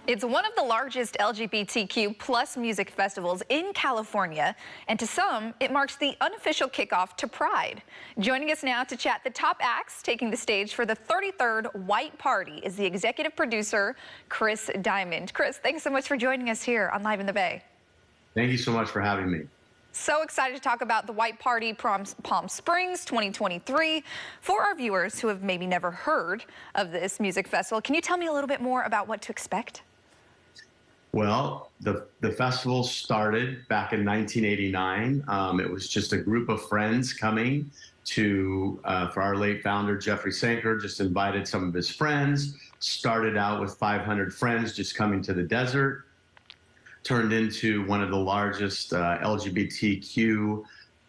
It's one of the largest LGBTQ plus music festivals in California, and to some, it marks the unofficial kickoff to Pride. Joining us now to chat the top acts taking the stage for the 33rd White Party is the executive producer, Chris Diamond. Chris, thanks so much for joining us here on Live in the Bay. Thank you so much for having me. So excited to talk about the White Party Palm Springs 2023. For our viewers who have maybe never heard of this music festival, can you tell me a little bit more about what to expect? Well, the festival started back in 1989. It was just a group of friends coming to, for our late founder, Jeffrey Sanker, just invited some of his friends, started out with 500 friends just coming to the desert, turned into one of the largest LGBTQ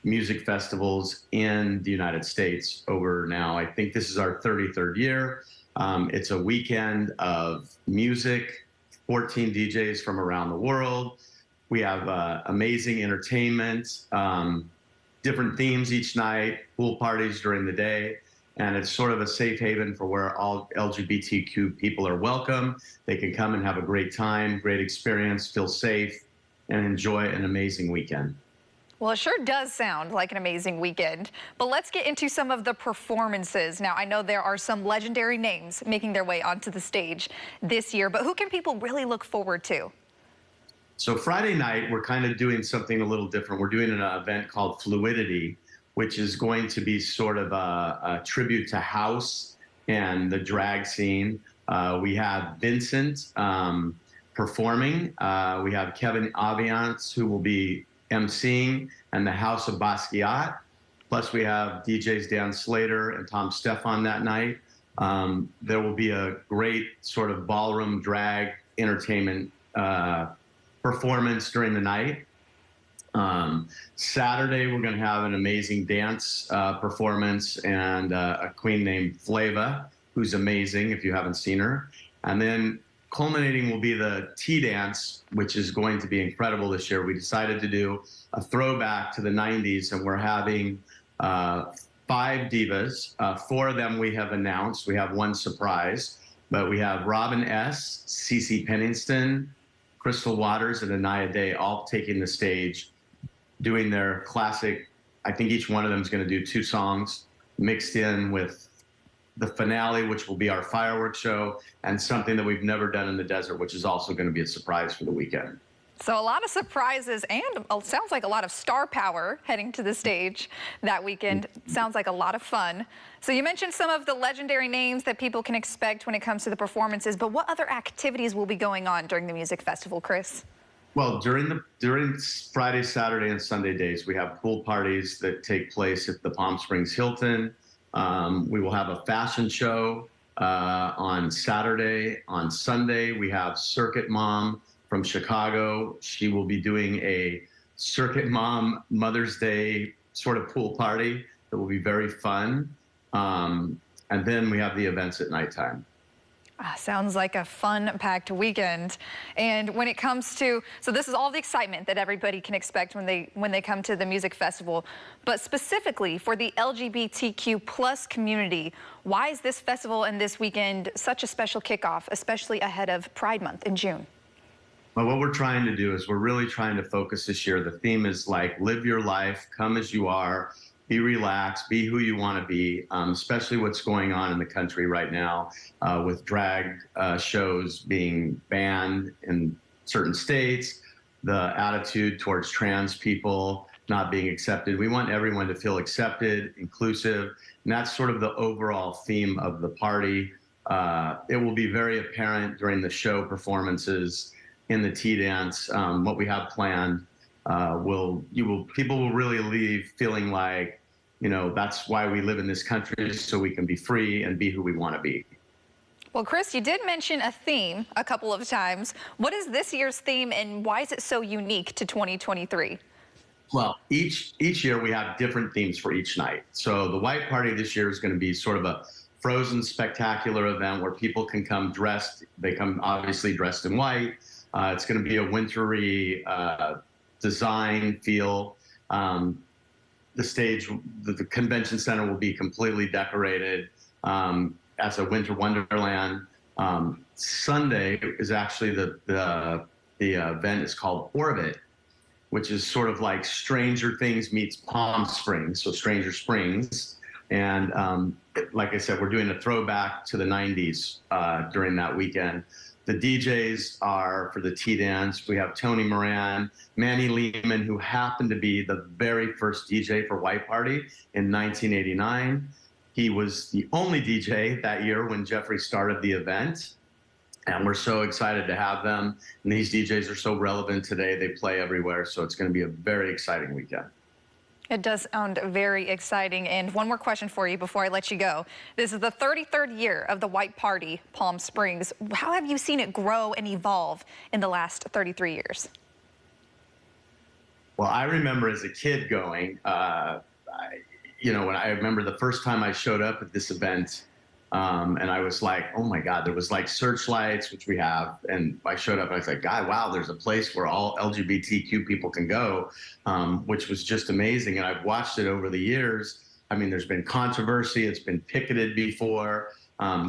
music festivals in the United States over now. I think this is our 33rd year. It's a weekend of music, 14 DJs from around the world. We have amazing entertainment, different themes each night, pool parties during the day, and it's sort of a safe haven for where all LGBTQ people are welcome. They can come and have a great time, great experience, feel safe, and enjoy an amazing weekend. Well, it sure does sound like an amazing weekend, but let's get into some of the performances. Now, I know there are some legendary names making their way onto the stage this year, but who can people really look forward to? So Friday night, we're kind of doing something a little different. We're doing an event called Fluidity, which is going to be sort of a tribute to house and the drag scene. We have Vincent performing. We have Kevin Aviance, who will be emceeing, and the House of Basquiat. Plus we have DJs Dan Slater and Tom Stefan that night. There will be a great sort of ballroom drag entertainment performance during the night. Saturday, we're going to have an amazing dance performance and a queen named Flava, who's amazing if you haven't seen her. And then culminating will be the tea dance, which is going to be incredible this year. We decided to do a throwback to the 90s, and we're having 5 divas. 4 of them we have announced. We have one surprise, but we have Robin S., Cece Penningston, Crystal Waters, and Anaya Day all taking the stage, doing their classic. I think each one of them is going to do 2 songs mixed in with the finale, which will be our fireworks show, and something that we've never done in the desert, which is also going to be a surprise for the weekend. So a lot of surprises and sounds like a lot of star power heading to the stage that weekend. Sounds like a lot of fun. So you mentioned some of the legendary names that people can expect when it comes to the performances, but what other activities will be going on during the music festival, Chris? Well, during Friday, Saturday, and Sunday days, we have pool parties that take place at the Palm Springs Hilton. We will have a fashion show on Saturday. On Sunday, we have Circuit Mom from Chicago. She will be doing a Circuit Mom Mother's Day sort of pool party that will be very fun. And then we have the events at nighttime. Sounds like a fun-packed weekend. And when it comes to, so this is all the excitement that everybody can expect when they come to the music festival, but specifically for the LGBTQ plus community, why is this festival and this weekend such a special kickoff, especially ahead of Pride Month in June? Well, what we're trying to do is we're really trying to focus this year. The theme is like, live your life, come as you are, be relaxed, be who you want to be, especially what's going on in the country right now with drag shows being banned in certain states, the attitude towards trans people not being accepted. We want everyone to feel accepted, inclusive, and that's sort of the overall theme of the party. It will be very apparent during the show performances, in the tea dance, what we have planned. People will really leave feeling like, you know, that's why we live in this country, so we can be free and be who we want to be. Well, Chris, you did mention a theme a couple of times. What is this year's theme, and why is it so unique to 2023? Well, each year we have different themes for each night. So the White Party this year is going to be sort of a frozen spectacular event where people can come dressed. They come obviously dressed in white. It's going to be a wintry design feel. The stage, the convention center will be completely decorated as a winter wonderland. Sunday is actually the event is called Orbit, which is sort of like Stranger Things meets Palm Springs, so Stranger Springs. And like I said, we're doing a throwback to the 90s during that weekend. The DJs are for the T-Dance. We have Tony Moran, Manny Lehman, who happened to be the very first DJ for White Party in 1989. He was the only DJ that year when Jeffrey started the event. And we're so excited to have them. And these DJs are so relevant today. They play everywhere. So it's going to be a very exciting weekend. It does sound very exciting. And one more question for you before I let you go. This is the 33rd year of the White Party Palm Springs. How have you seen it grow and evolve in the last 33 years? Well, I remember as a kid going, when I remember the first time I showed up at this event, and I was like, oh my God, there was like searchlights, which we have. And I showed up and I was like, God, wow, there's a place where all LGBTQ people can go, which was just amazing. And I've watched it over the years. I mean, there's been controversy. It's been picketed before,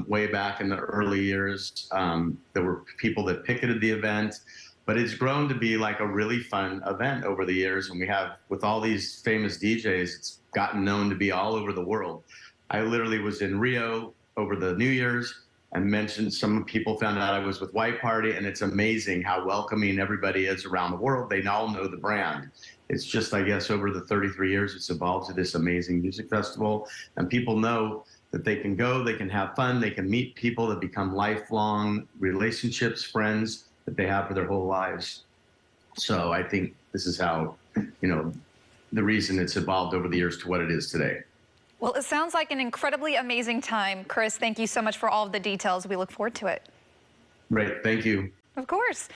way back in the early years. There were people that picketed the event. But it's grown to be like a really fun event over the years. And we have, with all these famous DJs, it's gotten known to be all over the world. I literally was in Rio over the New Year's and mentioned, some people found out I was with White Party, and it's amazing how welcoming everybody is around the world. They all know the brand. It's just, I guess, over the 33 years, it's evolved to this amazing music festival, and people know that they can go, they can have fun, they can meet people that become lifelong relationships, friends that they have for their whole lives. So I think this is how, the reason it's evolved over the years to what it is today. Well, it sounds like an incredibly amazing time. Chris, thank you so much for all of the details. We look forward to it. Great. Thank you. Of course.